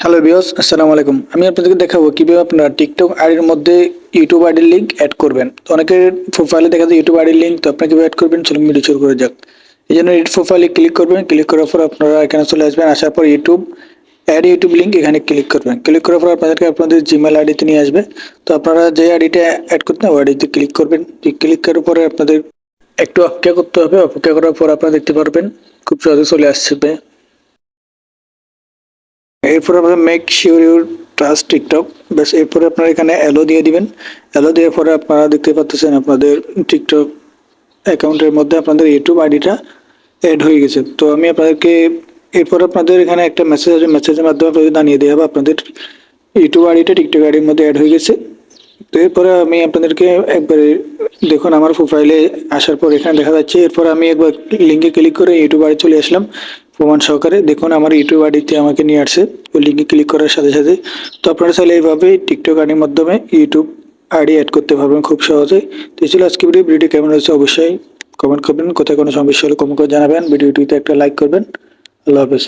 Hello viewers, আসসালামু আলাইকুম। আমি আপনাদেরকে দেখাবো কিভাবে আপনারা টিকটক আইডির মধ্যে ইউটিউব আইডির লিংক অ্যাড করবেন। তো অনেকের প্রোফাইলে দেখা যায় ইউটিউব আইডির লিংক, তো আপনি কিভাবে অ্যাড করবেন চলুন ভিডিও শুরু করে যাক। এই জন্য এডিট প্রোফাইলে ক্লিক করবেন, ক্লিক করার পর আপনারা এখানে চলে আসবেন, আসার পর ইউটিউব অ্যাড ইউটিউব লিংক এখানে ক্লিক করবেন। ক্লিক করার পর আপনাদেরকে আপনাদের জিমেল আইডিতে নিয়ে আসবে। তো আপনারা যে আইডিটা অ্যাড করতে ওই আইডিতে ক্লিক করবেন। ক্লিক করার পরে আপনাদের একটু অপেক্ষা করতে হবে। অপেক্ষা করার পর আপনারা দেখতে পারবেন খুব সহজে চলে আসবে। এরপর আপনারা make sure you trust TikTok, ব্যাস এরপরে আপনারা এখানে অ্যালো দিয়ে দিবেন। অ্যালো দেওয়ার পরে আপনারা দেখতে পাচ্ছেন আপনাদের টিকটক অ্যাকাউন্টের মধ্যে আপনাদের ইউটিউব আইডিটা অ্যাড হয়ে গেছে। তো আমি আপনাদেরকে এরপর আপনাদের এখানে একটা মেসেজ আছে, মেসেজের মাধ্যমে আপনাদের জানিয়ে দেওয়া হবে আপনাদের ইউটিউব আইডিটা টিকটক আইডির মধ্যে অ্যাড হয়ে গেছে। তো এরপরে আমি আপনাদেরকে একবারে দেখুন আমার প্রোফাইলে আসার পর এখানে দেখা যাচ্ছে। এরপর আমি একবার লিঙ্কে ক্লিক করে ইউটিউব আইডি চলে আসলাম প্রমাণ সহকারে। দেখুন আমার ইউটিউব আইডিতে আমাকে নিয়ে আসছে ওই লিঙ্কে ক্লিক করার সাথে সাথে। তো আপনারা চাইলে এইভাবে টিকটক আইডির মাধ্যমে ইউটিউব আইডি অ্যাড করতে পারবেন খুব সহজে। তো এই ছিল আজকে ভিডিওটি কেমন হয়েছে অবশ্যই কমেন্ট করবেন। কোথায় কোনো সমস্যা হলে কমেন্ট করে জানাবেন। ভিডিওটিতে একটা লাইক করবেন। আল্লাহ হাফেজ।